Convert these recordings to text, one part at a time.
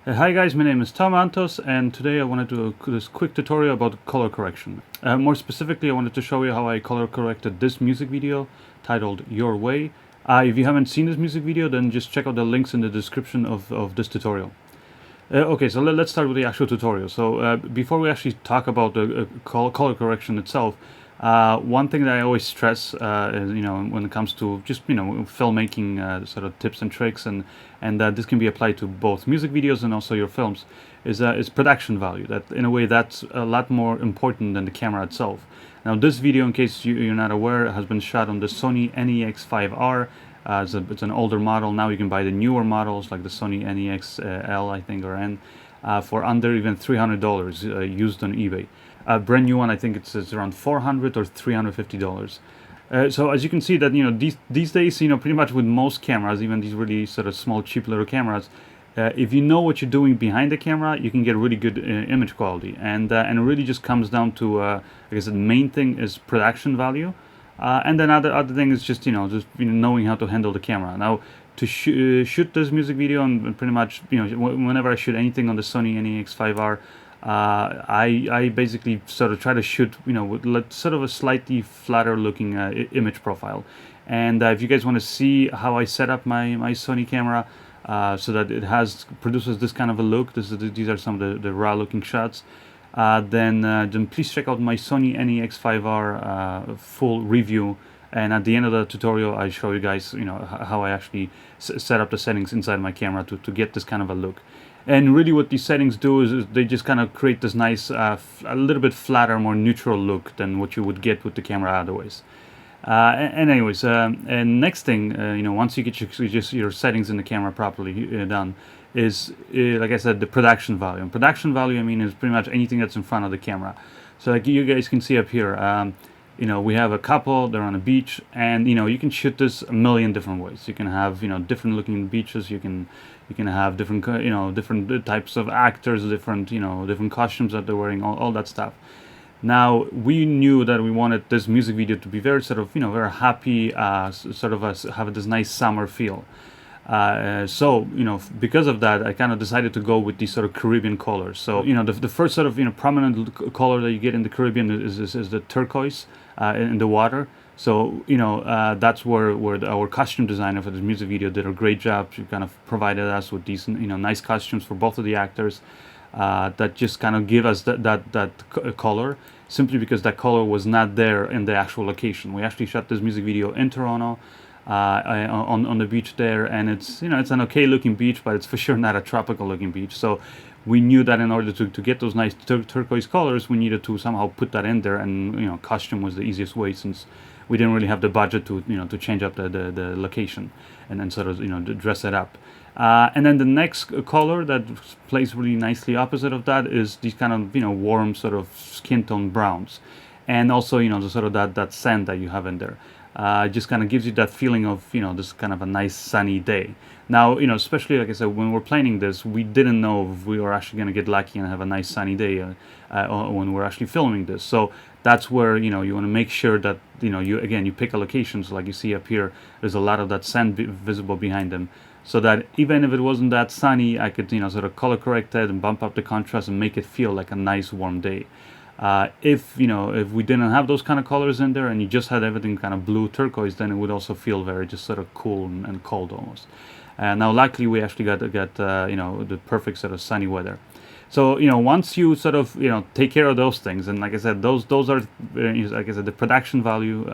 Hi guys, my name is Tom Antos, and today I want to do this quick tutorial about color correction. More specifically, I wanted to show you how I color corrected this music video titled Your Way. If you haven't seen this music video, then just check out the links in the description of this tutorial. Okay, so let's start with the actual tutorial. So before we actually talk about the color correction itself, one thing that I always stress, is, when it comes to just filmmaking sort of tips and tricks, and this can be applied to both music videos and also your films, is production value. That in a way that's a lot more important than the camera itself. Now this video, in case you're not aware, has been shot on the Sony NEX5R. It's an older model. Now you can buy the newer models like the Sony NEX-L, I think, or N, for under even $300 used on eBay. Brand new one, I think it's around $400 or $350. So as you can see that these days, pretty much with most cameras, even these really sort of small, cheap little cameras, if you know what you're doing behind the camera, you can get really good image quality, and it really just comes down to, like I said, the main thing is production value. And then other thing is just knowing how to handle the camera. Now to shoot this music video, and pretty much whenever I shoot anything on the Sony NEX5R, I basically sort of try to shoot with sort of a slightly flatter looking image profile. And if you guys want to see how I set up my Sony camera so that it produces this kind of a look, these are some of the raw looking shots. Then please check out my Sony NEX5R full review, and at the end of the tutorial I show you guys how I actually set up the settings inside my camera to get this kind of a look. And really what these settings do is they just kind of create this nice a little bit flatter, more neutral look than what you would get with the camera otherwise. And next thing, once you get your settings in the camera properly done, is like I said, the production value. And production value, I mean, is pretty much anything that's in front of the camera. So like you guys can see up here, we have a couple, they're on a beach, and you can shoot this a million different ways. You can have different looking beaches. You can have different different types of actors, different costumes that they're wearing, all that stuff. Now we knew that we wanted this music video to be very sort of very happy, sort of have this nice summer feel. So because of that, I kind of decided to go with these sort of Caribbean colors. So the first sort of prominent color that you get in the Caribbean is the turquoise in the water. So that's where our costume designer for this music video did a great job. She kind of provided us with these nice costumes for both of the actors. That just kind of give us that color, simply because that color was not there in the actual location. We actually shot this music video in Toronto, on the beach there, and it's it's an okay looking beach, but it's for sure not a tropical looking beach. So we knew that in order to get those nice turquoise colors, we needed to somehow put that in there, and costume was the easiest way, since we didn't really have the budget to change up the location and then sort of dress it up. And then the next color that plays really nicely opposite of that is these kind of warm sort of skin tone browns, and also the sort of that sand that you have in there. Just kind of gives you that feeling of this kind of a nice sunny day. Now especially like I said, when we're planning this, we didn't know if we were actually going to get lucky and have a nice sunny day when we're actually filming this. So that's where you want to make sure that you pick a location. So like you see up here, there's a lot of that sand visible behind them, so that even if it wasn't that sunny, I could sort of color correct it and bump up the contrast and make it feel like a nice warm day. If we didn't have those kind of colors in there and you just had everything kind of blue turquoise, then it would also feel very just sort of cool and cold almost. Now luckily we actually got the perfect sort of sunny weather. So once you sort of take care of those things, and like I said, those are like I said, the production value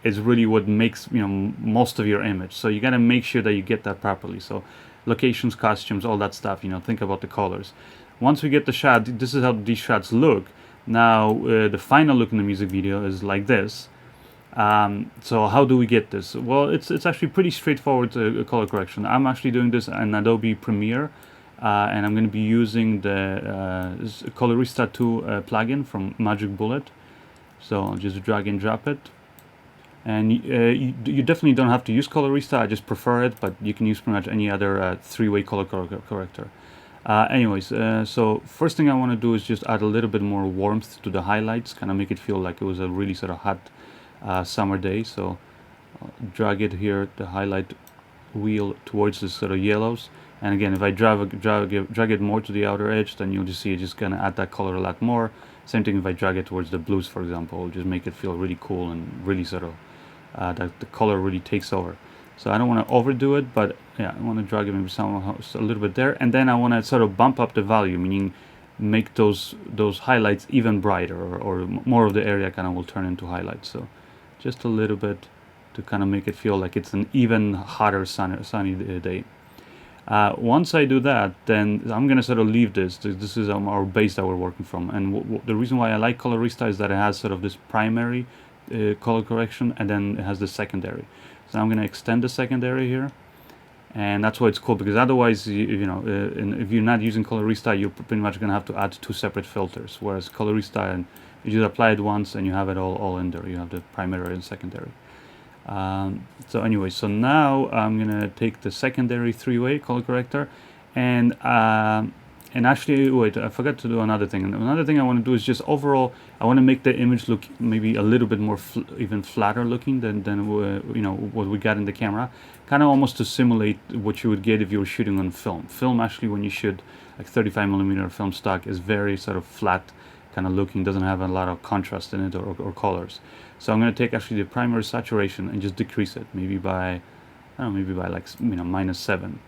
is really what makes most of your image. So you got to make sure that you get that properly. So locations, costumes, all that stuff, think about the colors. Once we get the shot, this is how these shots look. Now the final look in the music video is like this. So how do we get this? Well, it's actually pretty straightforward color correction. I'm actually doing this in Adobe Premiere, and I'm going to be using the Colorista 2 plugin from Magic Bullet. So I'll just drag and drop it. And you definitely don't have to use Colorista. I just prefer it, but you can use pretty much any other three-way color corrector. So first thing I want to do is just add a little bit more warmth to the highlights, kind of make it feel like it was a really sort of hot summer day. So I'll drag it here, the highlight wheel, towards the sort of yellows, And again, if I drag it more to the outer edge, then you'll just see it's just gonna add that color a lot more. Same thing if I drag it towards the blues, for example, it'll just make it feel really cool and really sort of that the color really takes over. So I don't want to overdo it, but yeah, I want to drag it maybe somehow a little bit there, and then I want to sort of bump up the value, meaning make those highlights even brighter, or more of the area kind of will turn into highlights. So just a little bit to kind of make it feel like it's an even hotter sunny day. Once I do that, then I'm gonna sort of leave this. This is our base that we're working from, and the reason why I like Colorista is that it has sort of this primary color correction, and then it has the secondary. So I'm gonna extend the secondary here, and that's why it's cool, because otherwise, if you're not using Colorista, you're pretty much gonna have to add 2 separate filters. Whereas Colorista, and you just apply it once, and you have it all in there. You have the primary and secondary. So anyway, so now I'm gonna take the secondary 3-way color corrector, and actually, wait, I forgot to do another thing. Another thing I want to do is just overall, I want to make the image look maybe a little bit more even flatter looking than what we got in the camera, kind of almost to simulate what you would get if you were shooting on film. Film, actually, when you shoot like 35mm film stock, is very sort of flat kind of looking, doesn't have a lot of contrast in it or colors. So I'm going to take actually the primary saturation and just decrease it, maybe by, I don't know, maybe by like -7.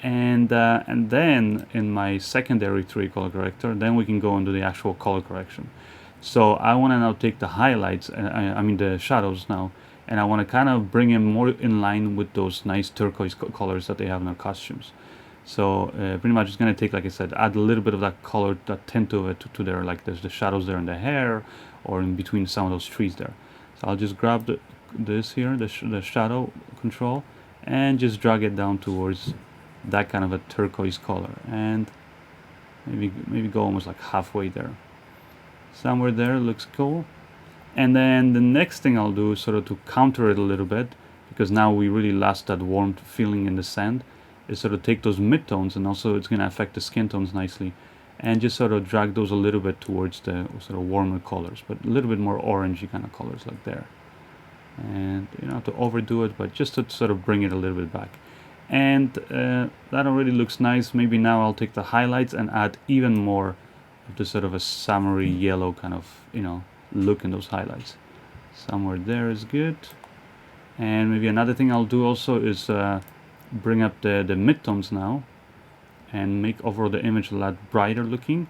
And then in my secondary 3 color corrector, then we can go into the actual color correction. So I want to now take the highlights, I mean the shadows now, and I want to kind of bring them more in line with those nice turquoise colors that they have in their costumes. So pretty much it's going to take, like I said, add a little bit of that color, that tint to it, to their, like there's the shadows there in the hair, or in between some of those trees there. So I'll just grab this here, the shadow control, and just drag it down towards that kind of a turquoise color, and maybe go almost like halfway there. Somewhere there looks cool. And then the next thing I'll do is sort of to counter it a little bit, because now we really lost that warm feeling in the sand, is sort of take those midtones, and also it's going to affect the skin tones nicely, and just sort of drag those a little bit towards the sort of warmer colors, but a little bit more orangey kind of colors like there. And you don't have to overdo it, but just to sort of bring it a little bit back. And that already looks nice. Maybe now I'll take the highlights and add even more of the sort of a summery yellow kind of look in those highlights. Somewhere there is good. And maybe another thing I'll do also is bring up the midtones now, and make overall the image a lot brighter looking,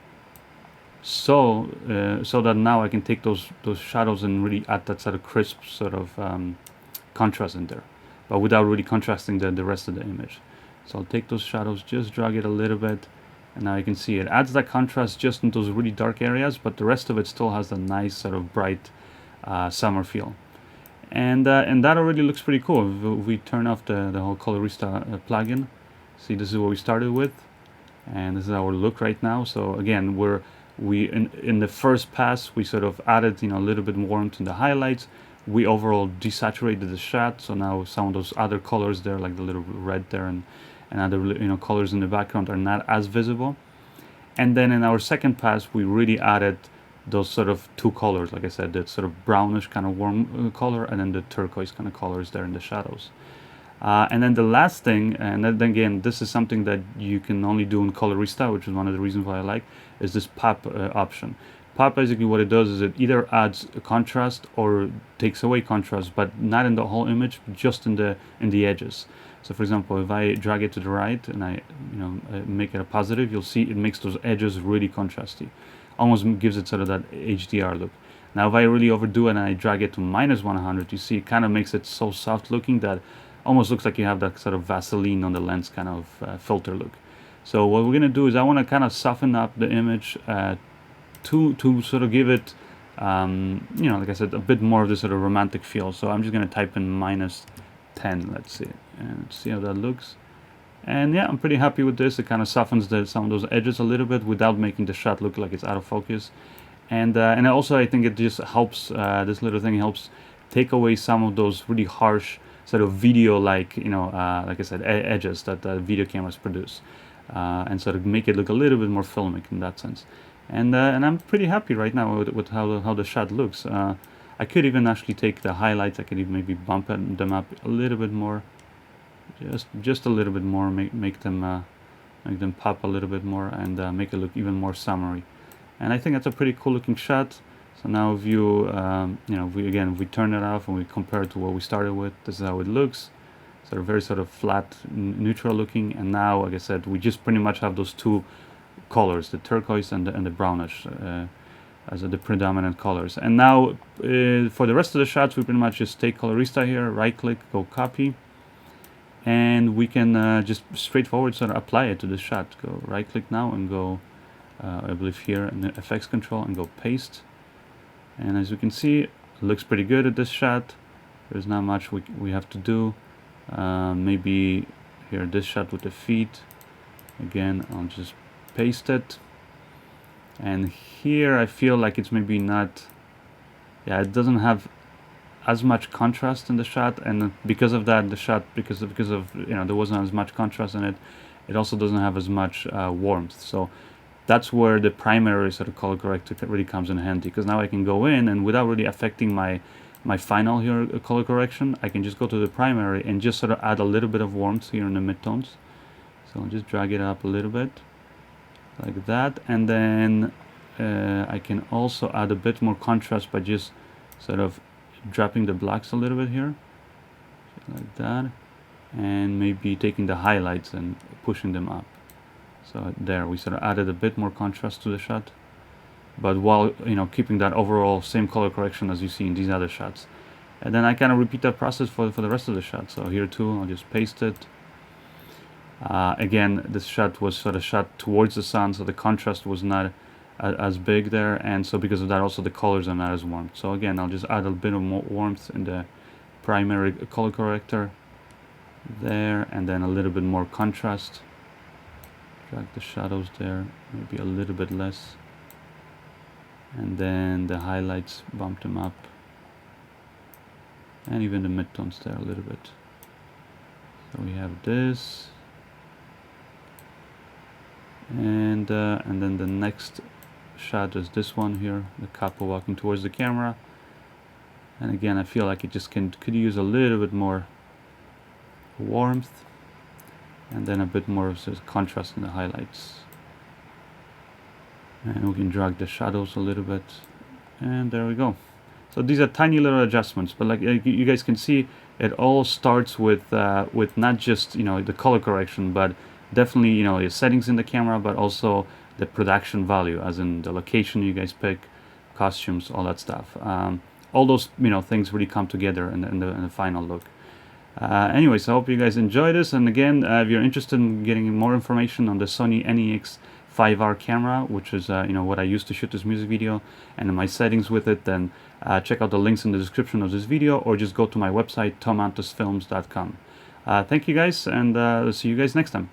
so that now I can take those shadows and really add that sort of crisp sort of contrast in there, but without really contrasting the rest of the image. So I'll take those shadows, just drag it a little bit, and now you can see it adds that contrast just in those really dark areas, but the rest of it still has a nice sort of bright summer feel. And that already looks pretty cool. If we turn off the whole Colorista plugin, see, this is what we started with, and this is our look right now. So again, in the first pass we sort of added a little bit warmth in the highlights. We overall desaturated the shot, so now some of those other colors there, like the little red there and other colors in the background, are not as visible. And then in our second pass we really added those sort of 2 colors, like I said, that sort of brownish kind of warm color, and then the turquoise kind of colors there in the shadows. And then the last thing, and then again, this is something that you can only do in Colorista, which is one of the reasons why I like, is this pop option. Pop, basically what it does is it either adds a contrast or takes away contrast, but not in the whole image, just in the edges. So for example, if I drag it to the right and I make it a positive, you'll see it makes those edges really contrasty. Almost gives it sort of that HDR look. Now if I really overdo it and I drag it to -100, you see it kind of makes it so soft looking that almost looks like you have that sort of Vaseline on the lens kind of filter look. So what we're going to do is I want to kind of soften up the image to sort of give it, like I said, a bit more of this sort of romantic feel. So I'm just going to type in -10, let's see, and see how that looks. And yeah, I'm pretty happy with this. It kind of softens some of those edges a little bit without making the shot look like it's out of focus. And also I think it just helps, this little thing helps take away some of those really harsh sort of video-like, like I said, edges that video cameras produce, and sort of make it look a little bit more filmic in that sense. And I'm pretty happy right now with how the shot looks. I could even actually take the highlights. I could even maybe bump them up a little bit more. just a little bit more, make them pop a little bit more, and make it look even more summery. And I think that's a pretty cool looking shot. So now if you if we turn it off and we compare it to what we started with, this is how it looks. So very sort of flat, neutral looking. And now, like I said, we just pretty much have those two colors, the turquoise and the brownish, as the predominant colors. And now for the rest of the shots, we pretty much just take Colorista here, right click, go copy, and we can just straightforward sort of apply it to the shot. Go right click now and go I believe here in the effects control, and go paste. And as you can see, it looks pretty good at this shot. There's not much we have to do. Maybe here this shot with the feet, again I'll just paste it. And here I feel like it's maybe not, it doesn't have as much contrast in the shot, and because of that, the shot, because of there wasn't as much contrast in it, it also doesn't have as much warmth. So that's where the primary sort of color corrector really comes in handy, because now I can go in and without really affecting my final here color correction, I can just go to the primary and just sort of add a little bit of warmth here in the midtones. So I'll just drag it up a little bit like that, and then I can also add a bit more contrast by just sort of dropping the blacks a little bit here, like that, and maybe taking the highlights and pushing them up. So there we sort of added a bit more contrast to the shot, but while keeping that overall same color correction as you see in these other shots. And then I kind of repeat that process for the rest of the shot. So here too, I'll just paste it. Again, this shot was sort of shot towards the sun, so the contrast was not as big there, and so because of that also the colors are not as warm. So again, I'll just add a bit of more warmth in the primary color corrector there, and then a little bit more contrast. Drag the shadows there, maybe a little bit less, and then the highlights, bump them up, and even the midtones there a little bit. So we have this, and then the next shot is this one here, the couple walking towards the camera. And again, I feel like it just could use a little bit more warmth, and then a bit more of contrast in the highlights. And we can drag the shadows a little bit, and there we go. So these are tiny little adjustments, but like you guys can see, it all starts with not just the color correction, but definitely the settings in the camera, but also the production value, as in the location you guys pick, costumes, all that stuff. All those things really come together in the final look. Anyways, I hope you guys enjoy this, and again, if you're interested in getting more information on the Sony NEX5R camera, which is what I used to shoot this music video, and my settings with it, then check out the links in the description of this video, or just go to my website tomantosfilms.com. Thank you guys, and see you guys next time.